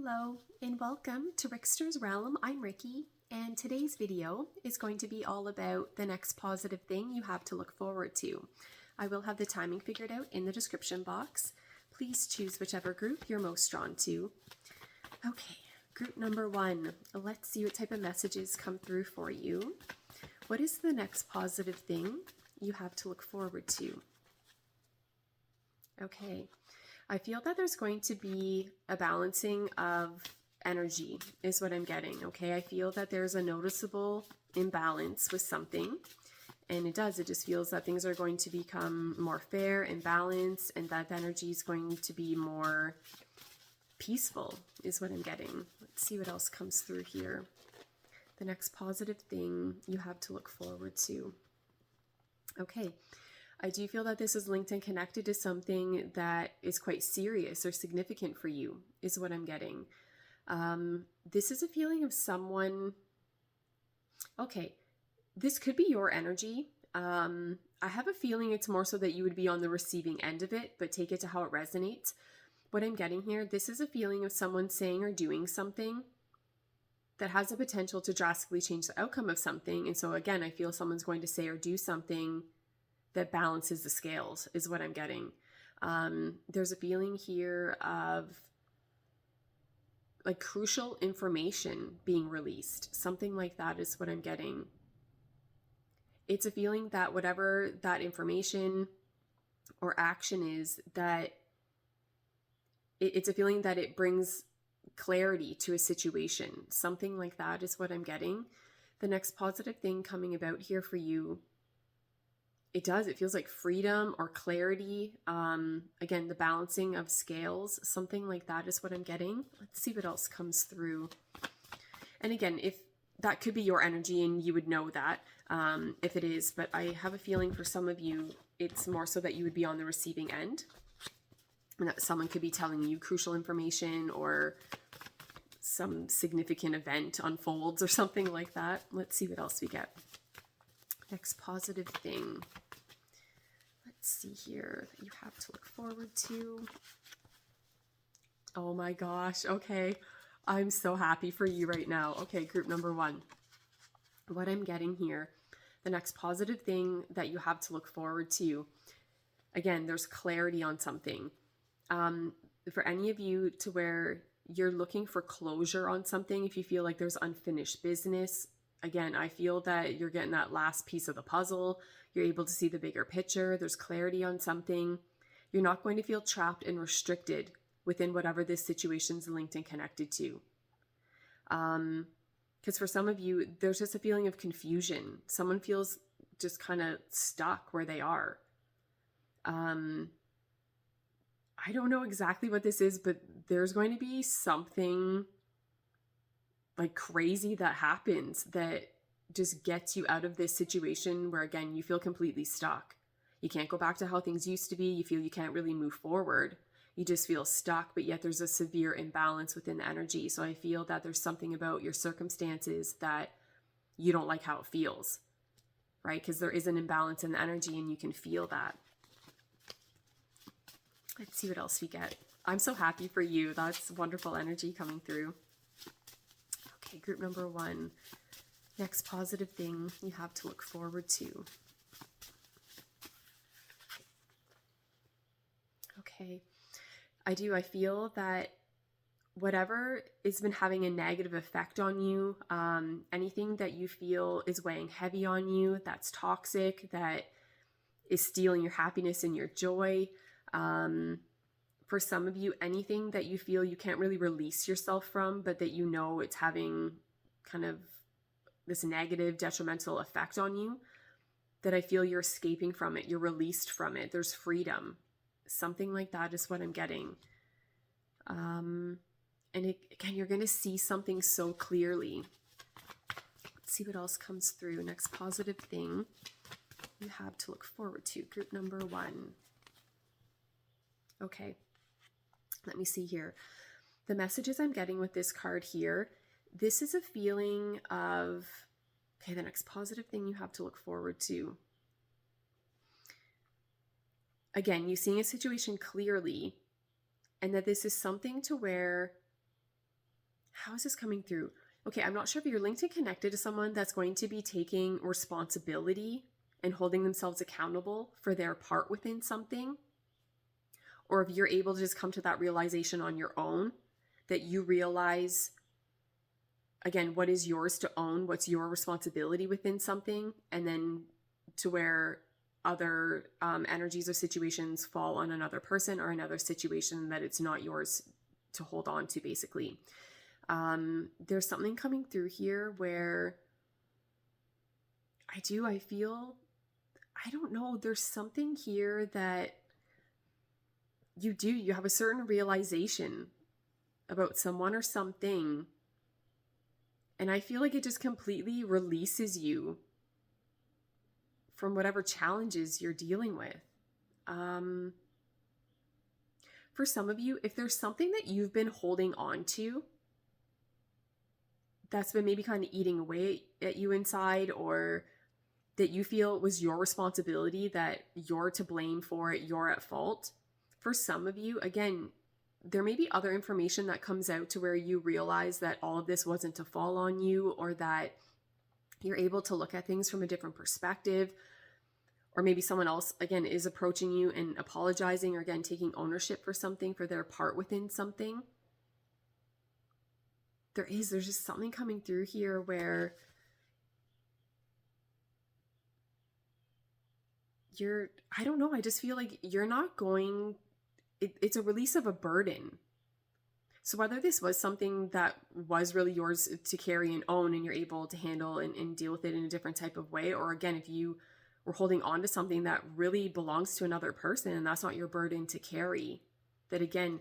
Hello and welcome to Rickster's Realm. I'm Ricky, and today's video is going to be all about the next positive thing you have to look forward to. I will have the timing figured out in the description box. Please choose whichever group you're most drawn to. Okay, group number 1. Let's see what type of messages come through for you. What is the next positive thing you have to look forward to? Okay. I feel that there's going to be a balancing of energy is what I'm getting, okay? I feel that there's a noticeable imbalance with something, and it just feels that things are going to become more fair and balanced, and that the energy is going to be more peaceful is what I'm getting. Let's see what else comes through here. The next positive thing you have to look forward to. Okay. I do feel that this is linked and connected to something that is quite serious or significant for you, is what I'm getting. This is a feeling of someone, okay, this could be your energy. I have a feeling it's more so that you would be on the receiving end of it, but take it to how it resonates. What I'm getting here, this is a feeling of someone saying or doing something that has the potential to drastically change the outcome of something. And so again, I feel someone's going to say or do something that balances the scales is what I'm getting. There's a feeling here of like crucial information being released. Something like that is what I'm getting. It's a feeling that whatever that information or action is, that it's a feeling that it brings clarity to a situation. Something like that is what I'm getting. The next positive thing coming about here for you, it feels like freedom or clarity. Again, the balancing of scales, something like that is what I'm getting. Let's see what else comes through. And again, if that could be your energy and you would know that, if it is, but I have a feeling for some of you, it's more so that you would be on the receiving end and that someone could be telling you crucial information or some significant event unfolds or something like that. Let's see what else we get. Next positive thing. Let's see here that you have to look forward to. Oh my gosh. Okay. I'm so happy for you right now. Okay, group number 1. What I'm getting here, the next positive thing that you have to look forward to. Again, there's clarity on something. For any of you to where you're looking for closure on something, if you feel like there's unfinished business, again, I feel that you're getting that last piece of the puzzle. You're able to see the bigger picture. There's clarity on something. You're not going to feel trapped and restricted within whatever this situation's linked and connected to. Because for some of you, there's just a feeling of confusion. Someone feels just kind of stuck where they are. I don't know exactly what this is, but there's going to be something like crazy that happens that just gets you out of this situation where, again, you feel completely stuck. You can't go back to how things used to be. You feel you can't really move forward. You just feel stuck, but yet there's a severe imbalance within the energy. So I feel that there's something about your circumstances that you don't like how it feels, right? Because there is an imbalance in the energy and you can feel that. Let's see what else we get. I'm so happy for you. That's wonderful energy coming through. Okay, group number 1. Next positive thing you have to look forward to. Okay, I feel that whatever has been having a negative effect on you, anything that you feel is weighing heavy on you, that's toxic, that is stealing your happiness and your joy. For some of you, anything that you feel you can't really release yourself from, but that you know it's having kind of this negative, detrimental effect on you, that I feel you're escaping from it, you're released from it, there's freedom. Something like that is what I'm getting. And again, you're going to see something so clearly. Let's see what else comes through. Next positive thing you have to look forward to. Group number 1. Okay, let me see here. The messages I'm getting with this card here, this is a feeling of, okay, the next positive thing you have to look forward to. Again, you seeing a situation clearly, and that this is something to where how is this coming through? Okay, I'm not sure if you're linked and connected to someone that's going to be taking responsibility and holding themselves accountable for their part within something, or if you're able to just come to that realization on your own, that you realize, again, what is yours to own, what's your responsibility within something, and then to where other energies or situations fall on another person or another situation that it's not yours to hold on to, basically. There's something coming through here where I feel, I don't know, there's something here that you have a certain realization about someone or something, and I feel like it just completely releases you from whatever challenges you're dealing with. For some of you, if there's something that you've been holding on to that's been maybe kind of eating away at you inside, or that you feel was your responsibility, that you're to blame for it, you're at fault. For some of you, again, there may be other information that comes out to where you realize that all of this wasn't to fall on you, or that you're able to look at things from a different perspective, or maybe someone else, again, is approaching you and apologizing, or again, taking ownership for something, for their part within something. There's just something coming through here where I don't know, I just feel like you're not going, it's a release of a burden. So whether this was something that was really yours to carry and own, and you're able to handle and deal with it in a different type of way, or again, if you were holding on to something that really belongs to another person and that's not your burden to carry, that again,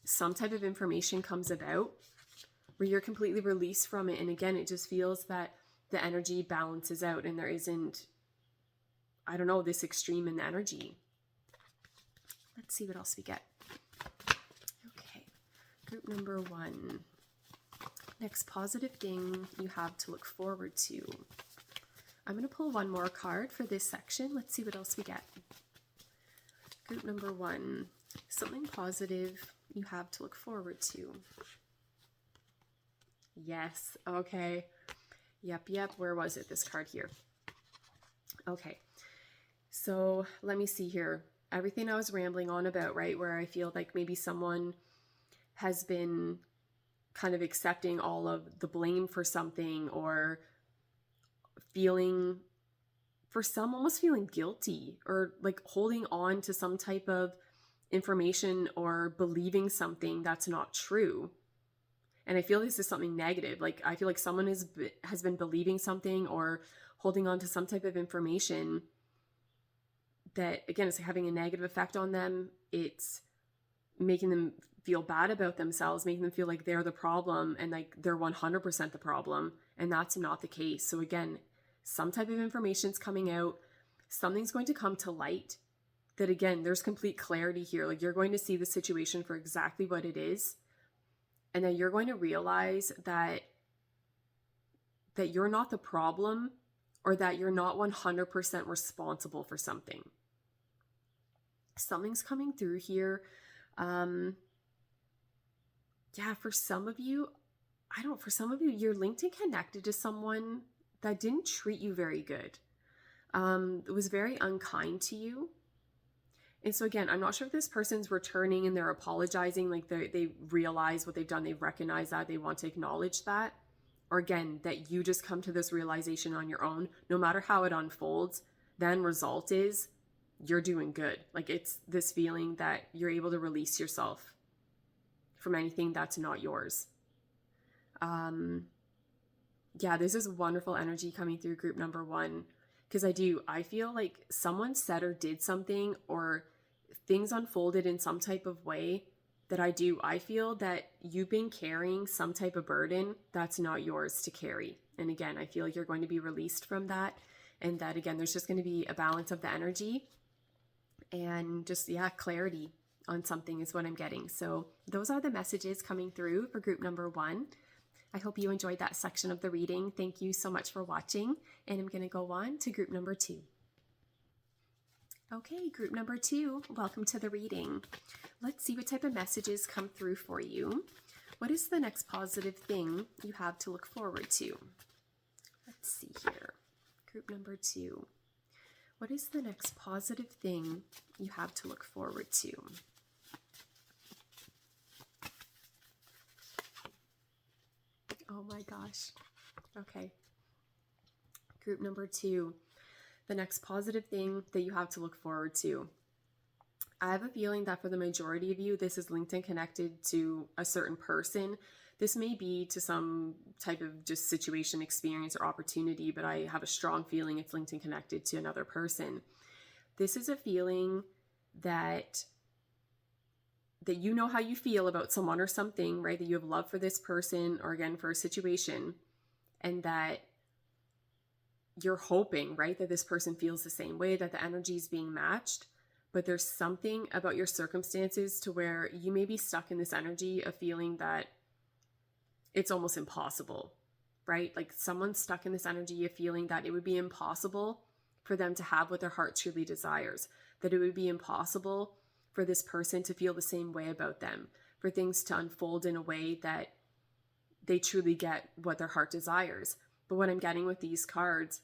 some type of information comes about where you're completely released from it. And again, it just feels that the energy balances out and there isn't, I don't know, this extreme in the energy. Let's see what else we get. Okay, group number 1. Next positive thing you have to look forward to. I'm going to pull one more card for this section. Let's see what else we get. Group number 1. Something positive you have to look forward to. Yes. Okay. Yep. Where was it? This card here. Okay. So let me see here. Everything I was rambling on about, right? Where I feel like maybe someone has been kind of accepting all of the blame for something, or feeling, for some, almost feeling guilty, or like holding on to some type of information or believing something that's not true. And I feel this is something negative. Like, I feel like someone has been believing something or holding on to some type of information that, again, is having a negative effect on them. It's making them feel bad about themselves, making them feel like they're the problem and like they're 100% the problem. And that's not the case. So again, some type of information's coming out. Something's going to come to light that, again, there's complete clarity here. Like, you're going to see the situation for exactly what it is. And then you're going to realize that you're not the problem, or that you're not 100% responsible for something. Something's coming through here. For some of you, you're linked and connected to someone that didn't treat you very good. It was very unkind to you. And so again, I'm not sure if this person's returning and they're apologizing, like they realize what they've done, they've recognized that, they want to acknowledge that. Or again, that you just come to this realization on your own. No matter how it unfolds, the end result is you're doing good. Like, it's this feeling that you're able to release yourself from anything that's not yours. There's this wonderful energy coming through group number 1, because I feel like someone said or did something, or things unfolded in some type of way that I feel that you've been carrying some type of burden that's not yours to carry. And again, I feel like you're going to be released from that, and that again, there's just going to be a balance of the energy and just, clarity on something is what I'm getting. So those are the messages coming through for group number 1. I hope you enjoyed that section of the reading. Thank you so much for watching. And I'm going to go on to group number 2. Okay, group number 2, welcome to the reading. Let's see what type of messages come through for you. What is the next positive thing you have to look forward to? Let's see here. Group number 2. What is the next positive thing you have to look forward to? Oh my gosh. Okay. Group number 2. The next positive thing that you have to look forward to. I have a feeling that for the majority of you, this is linked and connected to a certain person. This may be to some type of just situation, experience, or opportunity, but I have a strong feeling it's linked and connected to another person. This is a feeling that you know how you feel about someone or something, right? That you have love for this person, or again, for a situation, and that you're hoping, right, that this person feels the same way, that the energy is being matched. But there's something about your circumstances to where you may be stuck in this energy of feeling that it's almost impossible, right? Like someone's stuck in this energy of feeling that it would be impossible for them to have what their heart truly desires, that it would be impossible for this person to feel the same way about them, for things to unfold in a way that they truly get what their heart desires. But what I'm getting with these cards,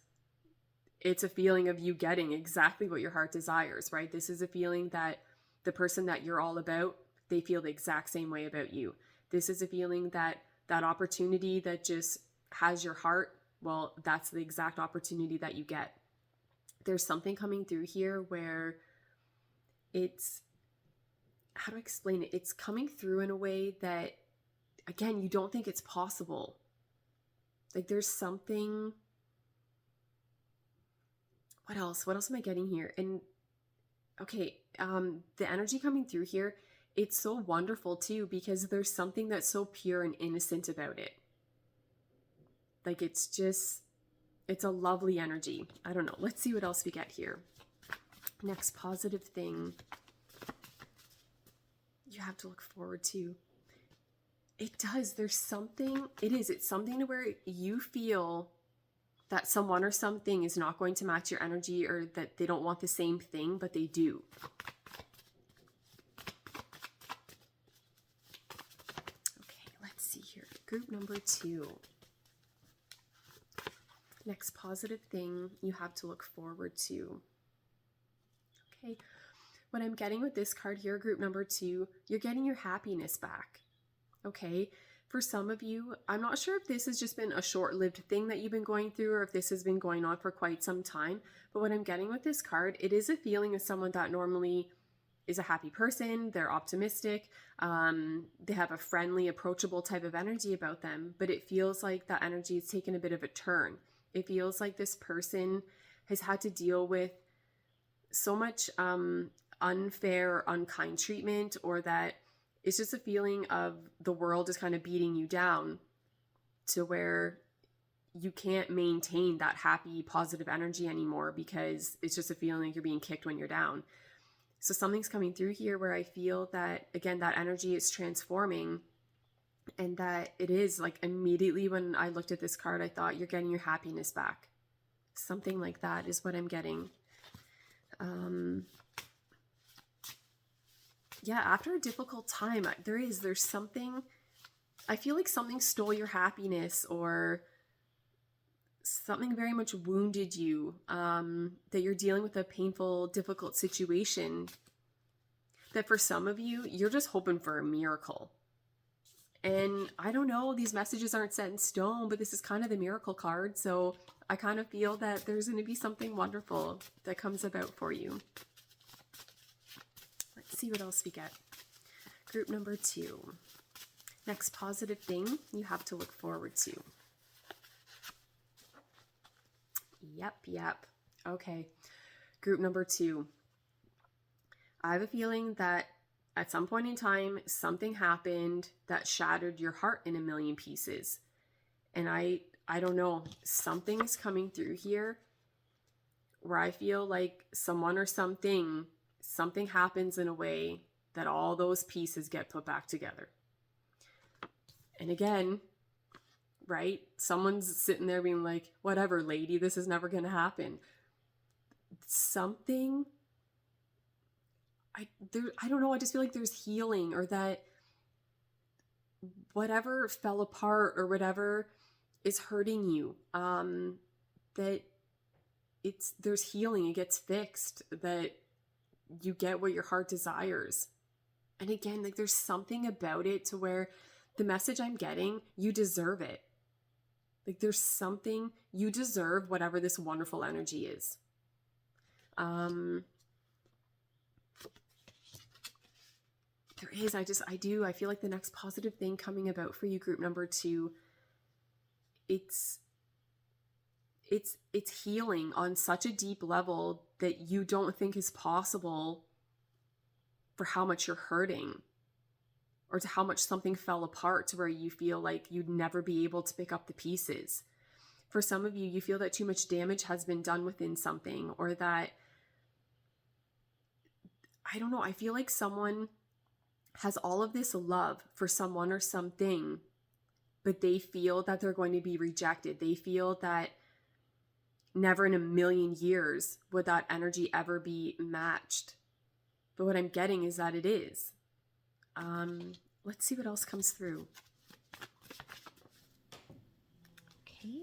it's a feeling of you getting exactly what your heart desires, right? This is a feeling that the person that you're all about, they feel the exact same way about you. This is a feeling that that opportunity that just has your heart, well, that's the exact opportunity that you get. There's something coming through here where it's, how do I explain it? It's coming through in a way that, again, you don't think it's possible. Like there's something. What else? What else am I getting here? And okay, the energy coming through here, it's so wonderful too, because there's something that's so pure and innocent about it. Like it's a lovely energy. I don't know. Let's see what else we get here. Next positive thing you have to look forward to. It does. There's something, it's something to where you feel that someone or something is not going to match your energy, or that they don't want the same thing, but they do. Okay, let's see here. Group number 2. Next positive thing you have to look forward to. Okay, what I'm getting with this card here, group number 2, you're getting your happiness back. Okay, for some of you, I'm not sure if this has just been a short-lived thing that you've been going through, or if this has been going on for quite some time. But what I'm getting with this card, it is a feeling of someone that normally is a happy person. They're optimistic. They have a friendly, approachable type of energy about them. But it feels like that energy has taken a bit of a turn. It feels like this person has had to deal with so much unfair or unkind treatment, or that it's just a feeling of the world is kind of beating you down to where you can't maintain that happy, positive energy anymore, because it's just a feeling like you're being kicked when you're down. So something's coming through here where I feel that, again, that energy is transforming, and that it is like immediately when I looked at this card, I thought you're getting your happiness back. Something like that is what I'm getting. Yeah, after a difficult time, there's something, I feel like something stole your happiness, or something very much wounded you, that you're dealing with a painful, difficult situation, that for some of you, you're just hoping for a miracle. And I don't know, these messages aren't set in stone, but this is kind of the miracle card. So I kind of feel that there's going to be something wonderful that comes about for you. Let's see what else we get. Group number 2. Next positive thing you have to look forward to. Yep. Okay. Group number 2. I have a feeling that at some point in time, something happened that shattered your heart in a million pieces. And I don't know, something's coming through here where I feel like someone or something happens in a way that all those pieces get put back together. And again, right? Someone's sitting there being like, whatever, lady, this is never going to happen. Something, I don't know, I just feel like there's healing, or that whatever fell apart or whatever is hurting you, that there's healing, it gets fixed, that you get what your heart desires. And again, like there's something about it to where the message I'm getting, you deserve it. Like there's something, you deserve whatever this wonderful energy is. There is, I feel like the next positive thing coming about for you, group number 2, it's healing on such a deep level that you don't think is possible for how much you're hurting, or to how much something fell apart to where you feel like you'd never be able to pick up the pieces. For some of you, you feel that too much damage has been done within something, or that, I don't know, I feel like someone has all of this love for someone or something, but they feel that they're going to be rejected. They feel that never in a million years would that energy ever be matched. But what I'm getting is that it is. Let's see what else comes through. Okay,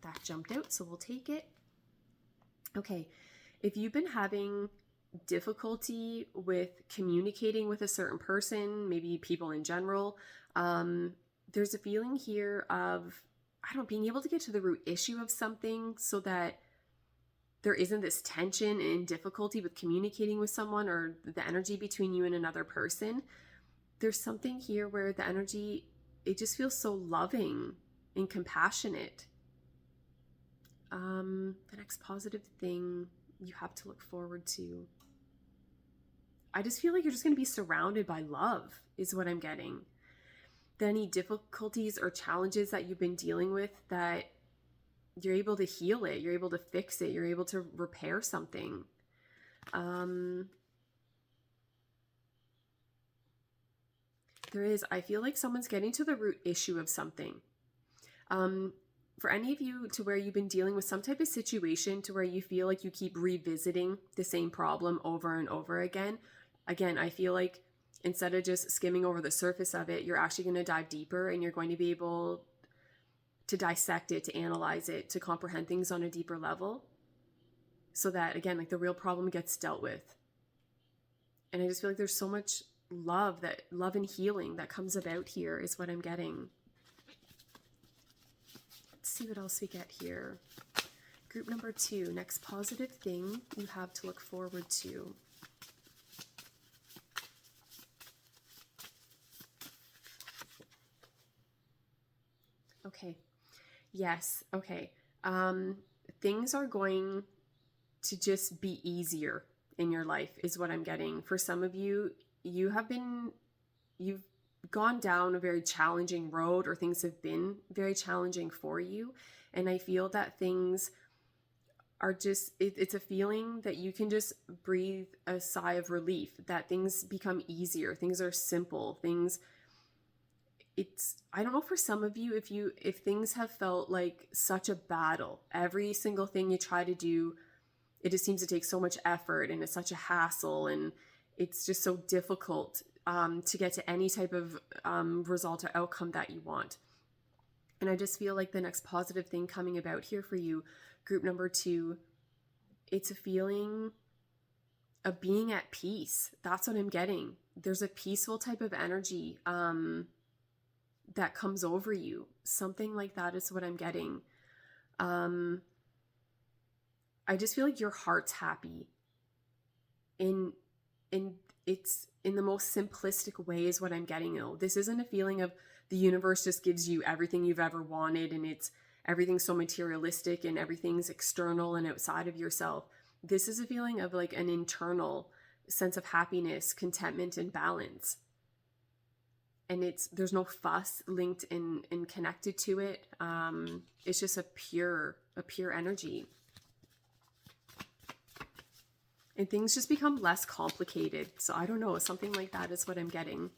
that jumped out, so we'll take it. Okay, if you've been having difficulty with communicating with a certain person, maybe people in general, there's a feeling here of, being able to get to the root issue of something so that there isn't this tension and difficulty with communicating with someone, or the energy between you and another person. There's something here where the energy, it just feels so loving and compassionate. The next positive thing you have to look forward to, I just feel like you're just going to be surrounded by love is what I'm getting. That any difficulties or challenges that you've been dealing with, that you're able to heal it, you're able to fix it, you're able to repair something. I feel like someone's getting to the root issue of something. For any of you, to where you've been dealing with some type of situation to where you feel like you keep revisiting the same problem over and over again. Again, I feel like instead of just skimming over the surface of it, you're actually going to dive deeper, and you're going to be able to dissect it, to analyze it, to comprehend things on a deeper level, so that, again, like the real problem gets dealt with. And I just feel like there's so much love and healing that comes about here is what I'm getting. Let's see what else we get here. Group number 2, next positive thing you have to look forward to. Okay. Yes. Okay. Things are going to just be easier in your life is what I'm getting. For some of you, you've gone down a very challenging road, or things have been very challenging for you. And I feel that things are just, it's a feeling that you can just breathe a sigh of relief, that things become easier. Things are simple. I don't know, for some of you, if things have felt like such a battle, every single thing you try to do, it just seems to take so much effort, and it's such a hassle, and it's just so difficult to get to any type of result or outcome that you want. And I just feel like the next positive thing coming about here for you, group number 2, it's a feeling of being at peace. That's what I'm getting. There's a peaceful type of energy that comes over you. Something like that is what I'm getting. I just feel like your heart's happy. And it's in the most simplistic way is what I'm getting. This isn't a feeling of the universe just gives you everything you've ever wanted, and everything's so materialistic and everything's external and outside of yourself. This is a feeling of like an internal sense of happiness, contentment, and balance. And there's no fuss linked and connected to it. It's just a pure energy. And things just become less complicated. So I don't know, something like that is what I'm getting.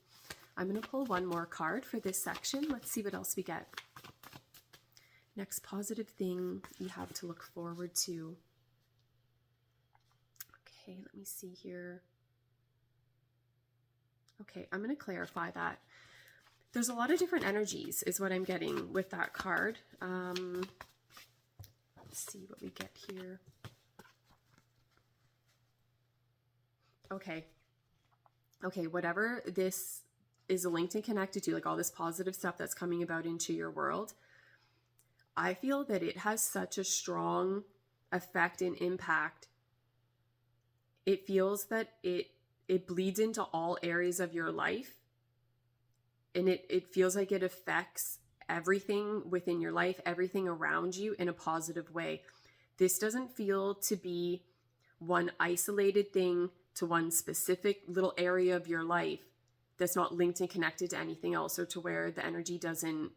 I'm going to pull one more card for this section. Let's see what else we get. Next positive thing you have to look forward to. Okay, let me see here. Okay, I'm going to clarify that. there's a lot of different energies is what I'm getting with that card. Let's see what we get here. Okay, whatever this is linked and connected to, like all this positive stuff that's coming about into your world, I feel that it has such a strong effect and impact. It feels that it bleeds into all areas of your life, and it feels like it affects everything within your life, everything around you in a positive way. This doesn't feel to be one isolated thing to one specific little area of your life that's not linked and connected to anything else, or to where the energy doesn't,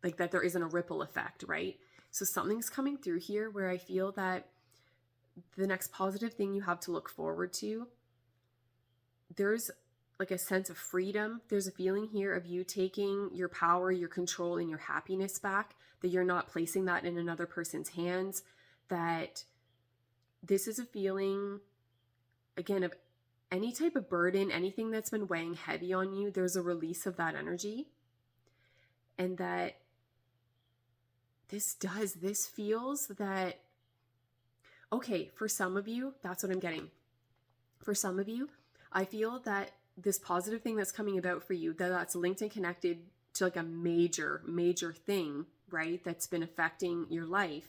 like that there isn't a ripple effect, right? So something's coming through here where I feel that the next positive thing you have to look forward to, there's like a sense of freedom. There's a feeling here of you taking your power, your control, and your happiness back, that you're not placing that in another person's hands, that this is a feeling, again, of any type of burden, anything that's been weighing heavy on you, there's a release of that energy. And that this feels that, okay, for some of you, that's what I'm getting. For some of you, I feel that this positive thing that's coming about for you, that's linked and connected to like a major thing, right? That's been affecting your life.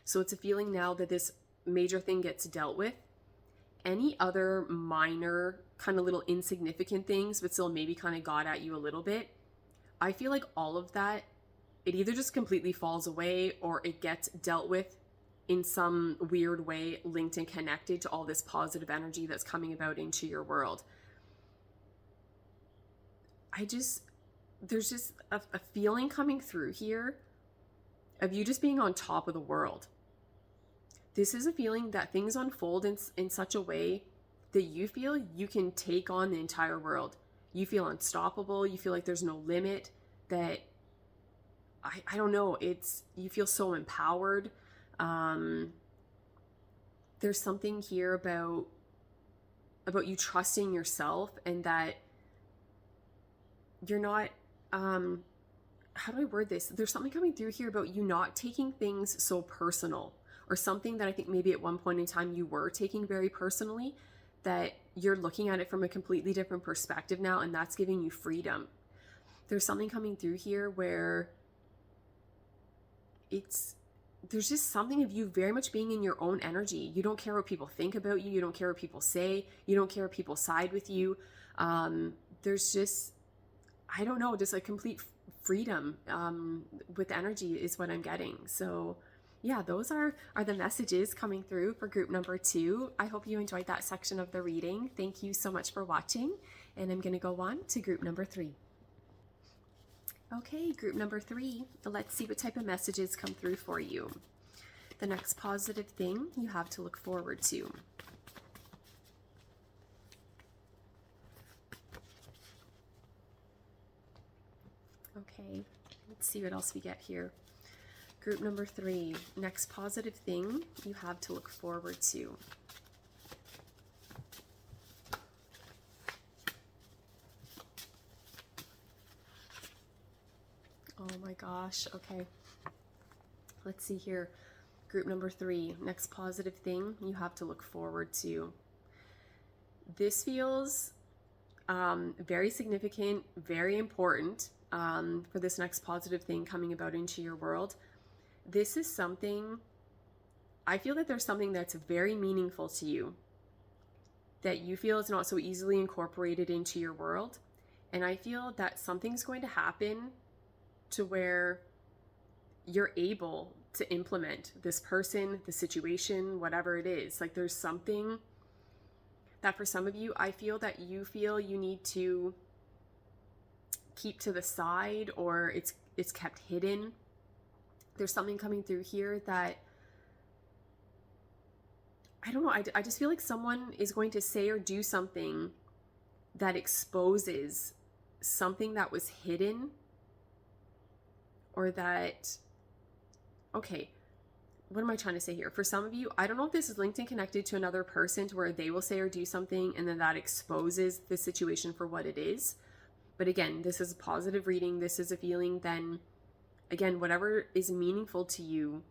So it's a feeling now that this major thing gets dealt with. Any other minor kind of little insignificant things, but still maybe kind of got at you a little bit, I feel like all of that, it either just completely falls away or it gets dealt with in some weird way, linked and connected to all this positive energy that's coming about into your world. There's just a feeling coming through here of you just being on top of the world. This is a feeling that things unfold in such a way that you feel you can take on the entire world. You feel unstoppable. You feel like there's no limit, that I don't know, you feel so empowered. There's something here about you trusting yourself, and that you're not, how do I word this? There's something coming through here about you not taking things so personal, or something that I think maybe at one point in time you were taking very personally, that you're looking at it from a completely different perspective now, and that's giving you freedom. There's something coming through here where there's just something of you very much being in your own energy. You don't care what people think about you. You don't care what people say. You don't care if people side with you. There's just, I don't know, just a complete freedom with energy is what I'm getting. So yeah, those are the messages coming through for group number 2. I hope you enjoyed that section of the reading. Thank you so much for watching. And I'm going to go on to group number 3. Okay, group number 3. Let's see what type of messages come through for you. The next positive thing you have to look forward to. Okay, let's see what else we get here. Group number 3, next positive thing you have to look forward to. Oh my gosh, okay. Let's see here. Group number 3, next positive thing you have to look forward to. This feels very significant, very important for this next positive thing coming about into your world. This is something, I feel that there's something that's very meaningful to you, that you feel is not so easily incorporated into your world. And I feel that something's going to happen to where you're able to implement this person, the situation, whatever it is. Like there's something that for some of you, I feel that you feel you need to keep to the side, or it's kept hidden. There's something coming through here that, I don't know, I just feel like someone is going to say or do something that exposes something that was hidden, or that, okay, what am I trying to say here? For some of you, I don't know if this is linked and connected to another person to where they will say or do something and then that exposes the situation for what it is. But again, this is a positive reading. This is a feeling. Then again, whatever is meaningful to you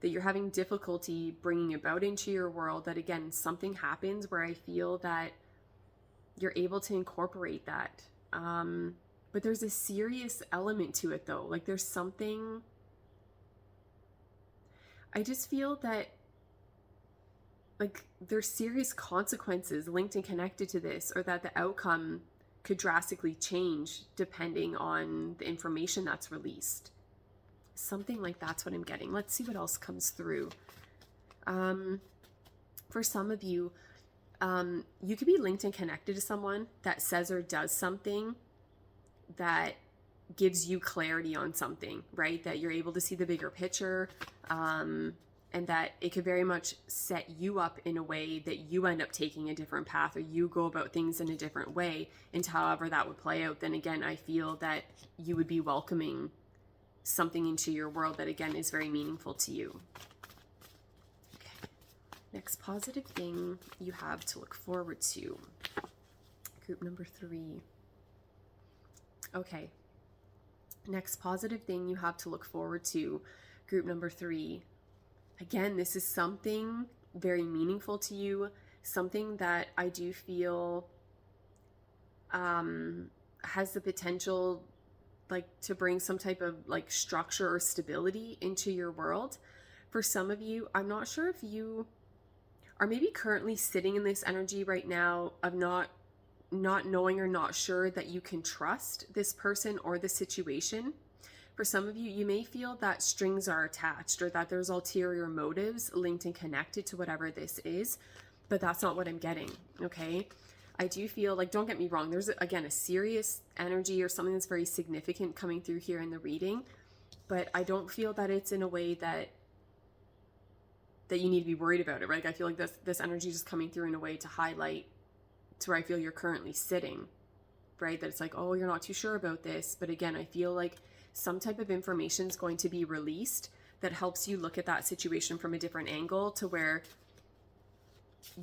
that you're having difficulty bringing about into your world, that again, something happens where I feel that you're able to incorporate that. But there's a serious element to it though. Like there's something, I just feel that like there's serious consequences linked and connected to this, or that the outcome could drastically change depending on the information that's released. Something like that's what I'm getting. Let's see what else comes through. For some of you, you could be linked and connected to someone that says or does something that gives you clarity on something, right? That you're able to see the bigger picture, and that it could very much set you up in a way that you end up taking a different path, or you go about things in a different way, and however that would play out, then again, I feel that you would be welcoming something into your world that again is very meaningful to you. Okay. Next positive thing you have to look forward to. Group number 3. Okay. Next positive thing you have to look forward to. Group number 3. Again, this is something very meaningful to you, something that I do feel has the potential like to bring some type of like structure or stability into your world. For some of you, I'm not sure if you are maybe currently sitting in this energy right now of not knowing or not sure that you can trust this person or the situation. For some of you, you may feel that strings are attached, or that there's ulterior motives linked and connected to whatever this is, but that's not what I'm getting, okay? I do feel like, don't get me wrong, there's again a serious energy or something that's very significant coming through here in the reading, but I don't feel that it's in a way that you need to be worried about it, right? Like I feel like this energy is just coming through in a way to highlight to where I feel you're currently sitting, right? That it's like, oh, you're not too sure about this, but again, I feel like some type of information is going to be released that helps you look at that situation from a different angle, to where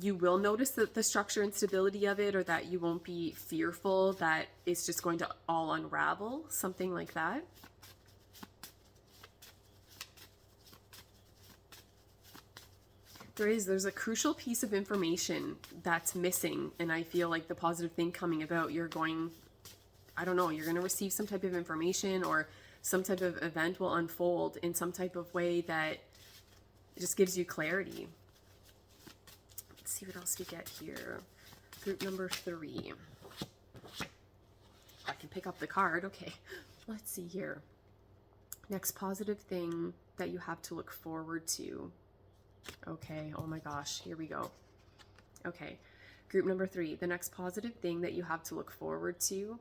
you will notice the structure and stability of it, or that you won't be fearful that it's just going to all unravel, something like that. There's a crucial piece of information that's missing, and I feel like the positive thing coming about, you're going to receive some type of information, or some type of event will unfold in some type of way that just gives you clarity. Let's see what else we get here. Group number 3. I can pick up the card. Okay, let's see here. Next positive thing that you have to look forward to. Okay, oh my gosh, here we go. Okay, group number 3. The next positive thing that you have to look forward to.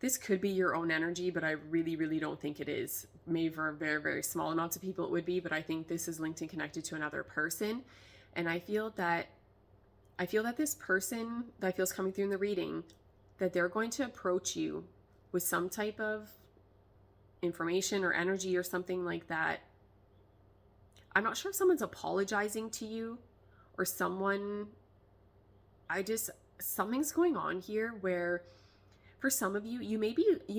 This could be your own energy, but I really, really don't think it is. Maybe for very, very small amounts of people it would be, but I think this is linked and connected to another person. And I feel that this person that I feel is coming through in the reading, that they're going to approach you with some type of information or energy or something like that. I'm not sure if someone's apologizing to you, or something's going on here where, for some of you, you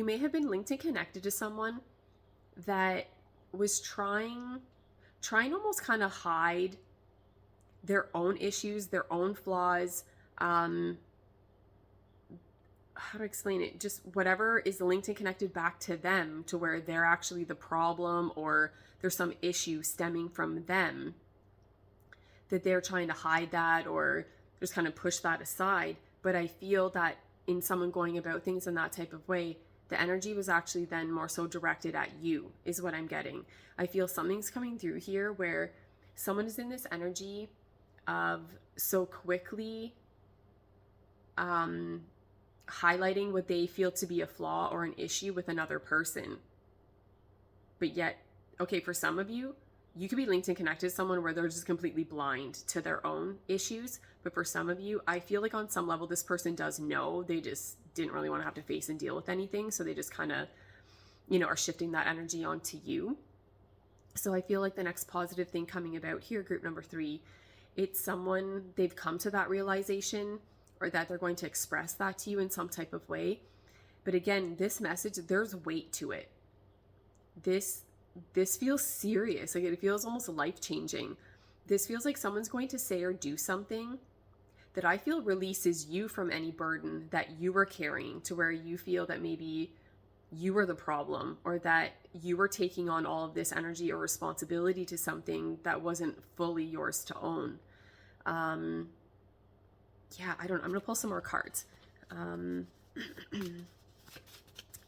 may have been linked and connected to someone that was trying almost kind of hide their own issues, their own flaws. How to explain it? Just whatever is linked and connected back to them, to where they're actually the problem, or there's some issue stemming from them, that they're trying to hide that or just kind of push that aside. But I feel that in someone going about things in that type of way, the energy was actually then more so directed at you, is what I'm getting. I feel something's coming through here where someone is in this energy of so quickly highlighting what they feel to be a flaw or an issue with another person. But yet, okay, for some of you, you could be linked and connected to someone where they're just completely blind to their own issues. But for some of you, I feel like on some level, this person does know. They just didn't really want to have to face and deal with anything. So they just kind of, are shifting that energy onto you. So I feel like the next positive thing coming about here, group number 3, it's someone, they've come to that realization, or that they're going to express that to you in some type of way. But again, this message, there's weight to it. This feels serious. Like, it feels almost life-changing. This feels like someone's going to say or do something that I feel releases you from any burden that you were carrying, to where you feel that maybe you were the problem, or that you were taking on all of this energy or responsibility to something that wasn't fully yours to own. Yeah, I'm going to pull some more cards.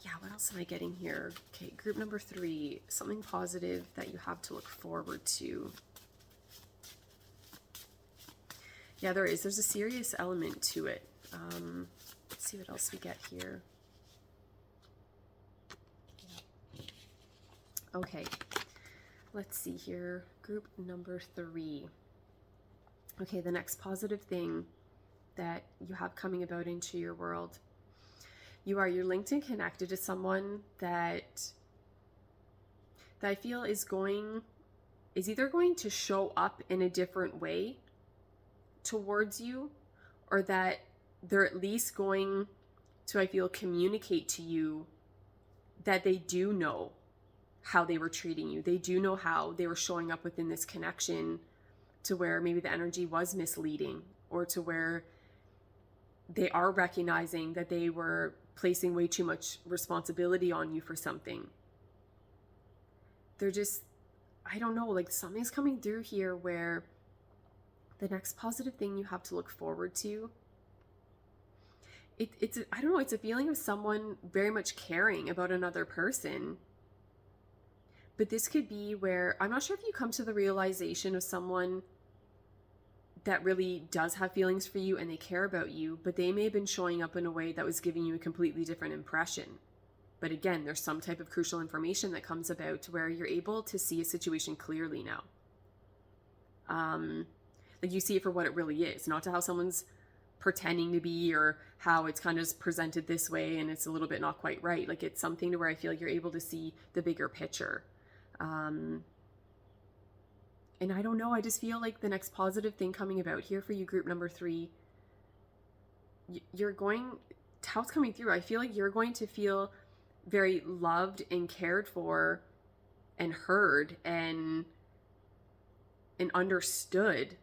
Yeah, what else am I getting here? Okay, group number 3, something positive that you have to look forward to. Yeah, there is. There's a serious element to it. Let's see what else we get here. Okay, let's see here. Group number 3. Okay, the next positive thing that you have coming about into your world. You're linked and connected to someone that I feel is either going to show up in a different way towards you, or that they're at least going to, I feel, communicate to you that they do know how they were treating you. They do know how they were showing up within this connection, to where maybe the energy was misleading, or to where they are recognizing that they were placing way too much responsibility on you for something. They're just, I don't know, like something's coming through here where the next positive thing you have to look forward to, it's I don't know, it's a feeling of someone very much caring about another person. But this could be where, I'm not sure if you come to the realization of someone that really does have feelings for you and they care about you, but they may have been showing up in a way that was giving you a completely different impression. But again, there's some type of crucial information that comes about to where you're able to see a situation clearly now. Like, you see it for what it really is, not to how someone's pretending to be, or how it's kind of just presented this way and it's a little bit not quite right. Like, it's something to where I feel you're able to see the bigger picture. And I don't know, I just feel like the next positive thing coming about here for you, group number 3, how it's coming through, I feel like you're going to feel very loved and cared for and heard and understood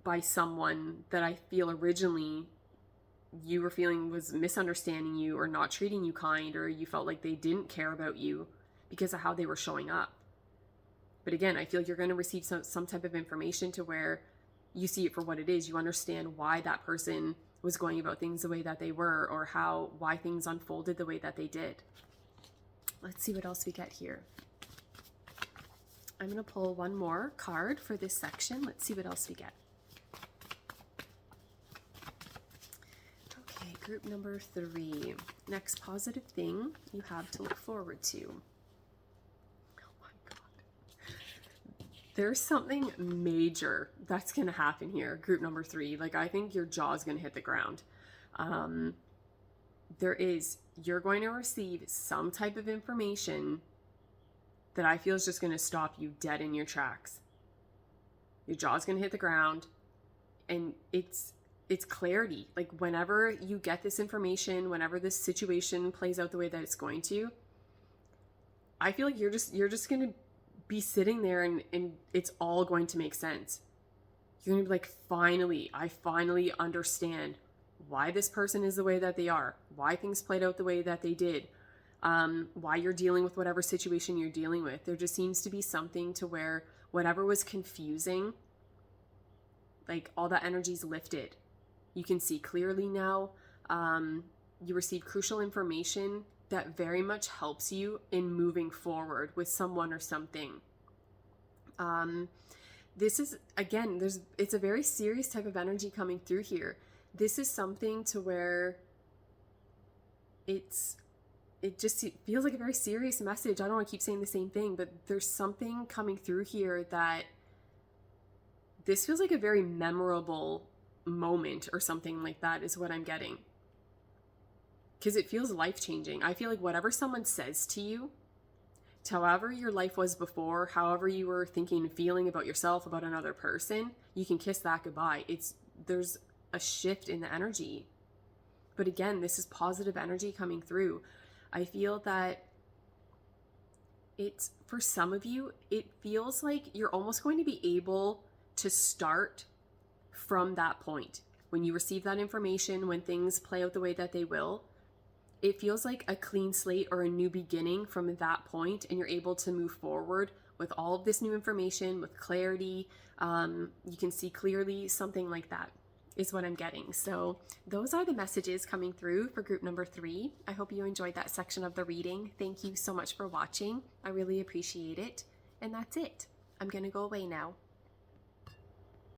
by someone that I feel originally you were feeling was misunderstanding you, or not treating you kind, or you felt like they didn't care about you because of how they were showing up. But again, I feel you're going to receive some type of information to where you see it for what it is. You understand why that person was going about things the way that they were, or why things unfolded the way that they did. Let's see what else we get here. I'm going to pull one more card for this section. Let's see what else we get. Okay, group number 3. Next positive thing you have to look forward to. There's something major that's going to happen here, group number 3. Like, I think your jaw's going to hit the ground. You're going to receive some type of information that I feel is just going to stop you dead in your tracks. Your jaw's going to hit the ground, and it's clarity. Like, whenever you get this information, whenever this situation plays out the way that it's going to, I feel like you're just going to be sitting there and it's all going to make sense. You're going to be like, I finally understand why this person is the way that they are, why things played out the way that they did, why you're dealing with whatever situation you're dealing with. There just seems to be something to where whatever was confusing, like, all that energy's lifted. You can see clearly now. You receive crucial information that very much helps you in moving forward with someone or something. This is, again, it's a very serious type of energy coming through here. This is something to where it just feels like a very serious message. I don't want to keep saying the same thing, but there's something coming through here that this feels like a very memorable moment or something like that is what I'm getting. Because it feels life-changing. I feel like whatever someone says to you, however your life was before, however you were thinking and feeling about yourself, about another person, you can kiss that goodbye. There's a shift in the energy. But again, this is positive energy coming through. I feel that it's, for some of you, it feels like you're almost going to be able to start from that point. When you receive that information, when things play out the way that they will, it feels like a clean slate or a new beginning from that point, and you're able to move forward with all of this new information, with clarity. You can see clearly, something like that is what I'm getting. So those are the messages coming through for group number 3. I hope you enjoyed that section of the reading. Thank you so much for watching. I really appreciate it. And that's it. I'm going to go away now.